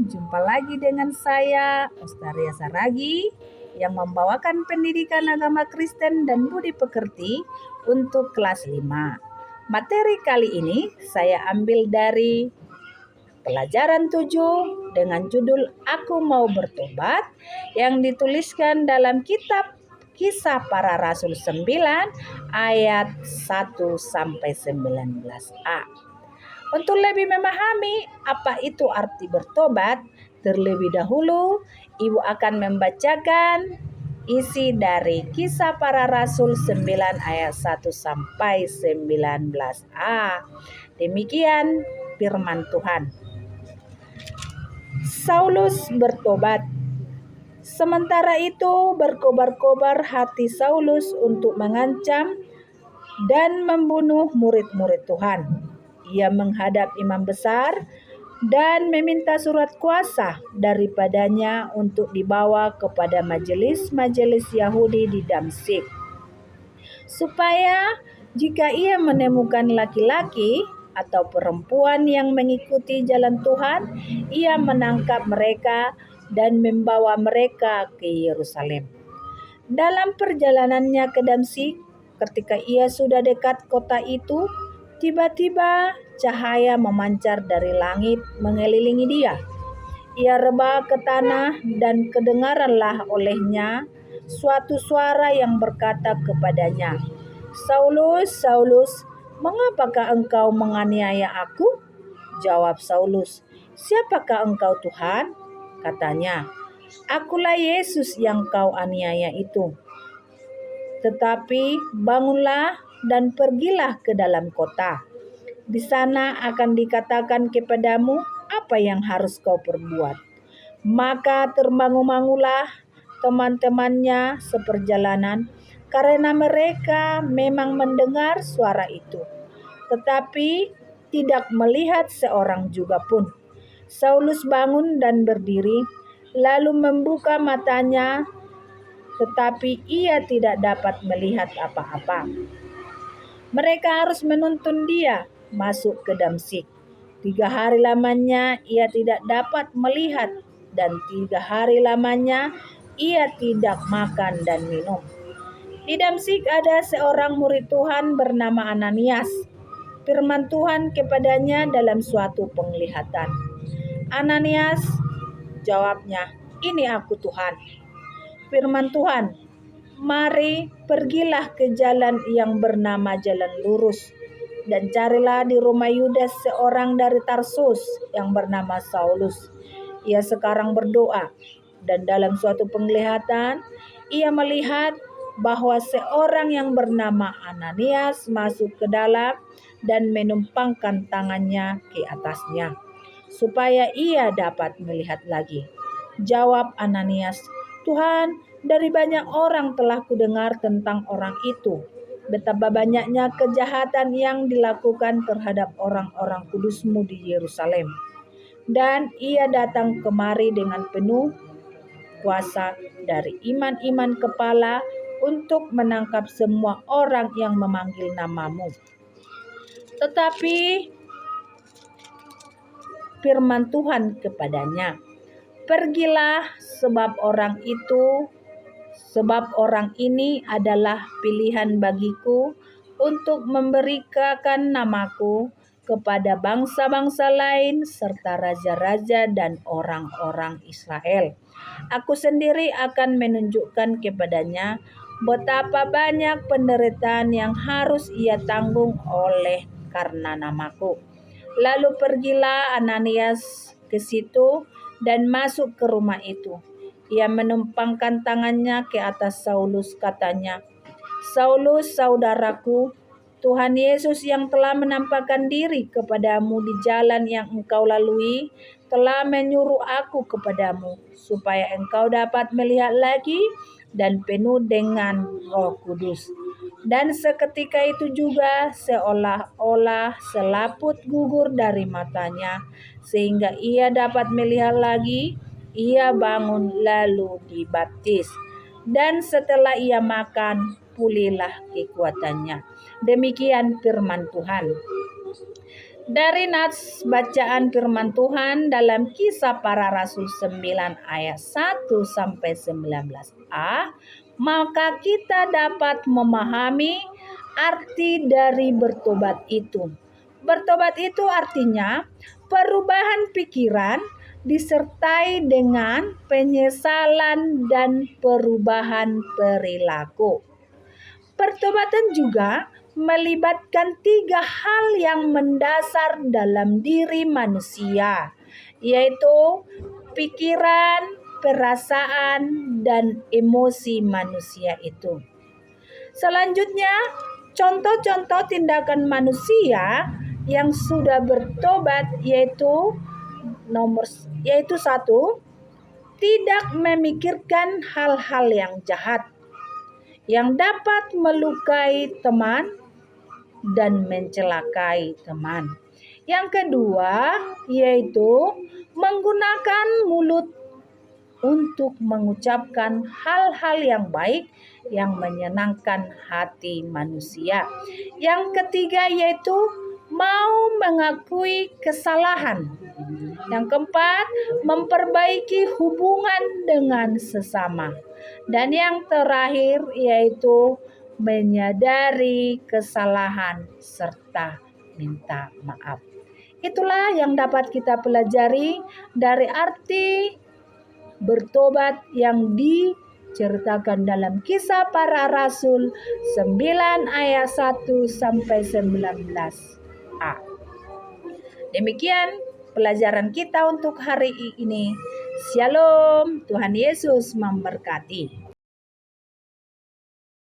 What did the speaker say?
jumpa lagi dengan saya, Ostaria Saragi, yang membawakan pendidikan agama Kristen dan budi pekerti untuk kelas 5. Materi kali ini saya ambil dari pelajaran 7 dengan judul Aku Mau Bertobat yang dituliskan dalam kitab Kisah Para Rasul 9 ayat 1 sampai 19a. Untuk lebih memahami apa itu arti bertobat, terlebih dahulu Ibu akan membacakan isi dari Kisah Para Rasul 9 ayat 1 sampai 19a. Demikian firman Tuhan. Saulus bertobat. Sementara itu berkobar-kobar hati Saulus untuk mengancam dan membunuh murid-murid Tuhan. Ia menghadap imam besar dan meminta surat kuasa daripadanya untuk dibawa kepada majelis-majelis Yahudi di Damsyik, supaya jika ia menemukan laki-laki atau perempuan yang mengikuti jalan Tuhan, ia menangkap mereka dan membawa mereka ke Yerusalem. Dalam perjalanannya ke Damsyik, ketika ia sudah dekat kota itu, tiba-tiba cahaya memancar dari langit mengelilingi dia. Ia rebah ke tanah dan kedengaranlah olehnya suatu suara yang berkata kepadanya, "Saulus, Saulus, mengapakah engkau menganiaya aku?" Jawab Saulus, "Siapakah engkau Tuhan?" Katanya, "Akulah Yesus yang kau aniaya itu. Tetapi bangunlah dan pergilah ke dalam kota. Di sana akan dikatakan kepadamu apa yang harus kau perbuat." Maka termangu-mangulah teman-temannya seperjalanan, karena mereka memang mendengar suara itu, tetapi tidak melihat seorang juga pun. Saulus bangun dan berdiri, lalu membuka matanya, tetapi ia tidak dapat melihat apa-apa. Mereka harus menuntun dia masuk ke Damsyik. 3 hari lamanya ia tidak dapat melihat, dan 3 hari lamanya ia tidak makan dan minum. Di Damsyik ada seorang murid Tuhan bernama Ananias. Firman Tuhan kepadanya dalam suatu penglihatan. "Ananias," jawabnya, "Ini aku Tuhan." Firman Tuhan, "Mari, pergilah ke jalan yang bernama Jalan Lurus, dan carilah di rumah Yudas seorang dari Tarsus yang bernama Saulus. Ia sekarang berdoa, dan dalam suatu penglihatan ia melihat bahwa seorang yang bernama Ananias masuk ke dalam dan menumpangkan tangannya ke atasnya, supaya ia dapat melihat lagi." Jawab Ananias, "Tuhan, dari banyak orang telah kudengar tentang orang itu, betapa banyaknya kejahatan yang dilakukan terhadap orang-orang kudus-Mu di Yerusalem. Dan ia datang kemari dengan penuh kuasa dari iman-iman kepala untuk menangkap semua orang yang memanggil nama-Mu. Tetapi firman Tuhan kepadanya, pergilah, sebab orang ini adalah pilihan bagiku untuk memberikan namaku kepada bangsa-bangsa lain serta raja-raja dan orang-orang Israel. Aku sendiri akan menunjukkan kepadanya betapa banyak penderitaan yang harus ia tanggung oleh karena namaku." Lalu pergilah Ananias ke situ dan masuk ke rumah itu. Ia menumpangkan tangannya ke atas Saulus, katanya, "Saulus, saudaraku, Tuhan Yesus yang telah menampakkan diri kepadamu di jalan yang engkau lalui, telah menyuruh aku kepadamu, supaya engkau dapat melihat lagi dan penuh dengan Roh Kudus." Dan seketika itu juga seolah-olah selaput gugur dari matanya, sehingga ia dapat melihat lagi. Ia bangun lalu dibaptis. Dan setelah ia makan, pulihlah kekuatannya. Demikian firman Tuhan. Dari nats bacaan firman Tuhan dalam Kisah Para Rasul 9 ayat 1 sampai 19a, maka kita dapat memahami arti dari bertobat itu. Bertobat itu artinya perubahan pikiran disertai dengan penyesalan dan perubahan perilaku. Pertobatan juga melibatkan 3 hal yang mendasar dalam diri manusia, yaitu pikiran, perasaan, dan emosi manusia itu. Selanjutnya, contoh-contoh tindakan manusia yang sudah bertobat yaitu satu, tidak memikirkan hal-hal yang jahat yang dapat melukai teman dan mencelakai teman. Yang kedua, yaitu menggunakan mulut untuk mengucapkan hal-hal yang baik yang menyenangkan hati manusia. Yang ketiga, yaitu mau mengakui kesalahan. Yang keempat, memperbaiki hubungan dengan sesama. Dan yang terakhir yaitu menyadari kesalahan serta minta maaf. Itulah yang dapat kita pelajari dari arti bertobat yang diceritakan dalam Kisah Para Rasul 9 ayat 1 sampai 19a. Demikian pelajaran kita untuk hari ini. Shalom, Tuhan Yesus memberkati.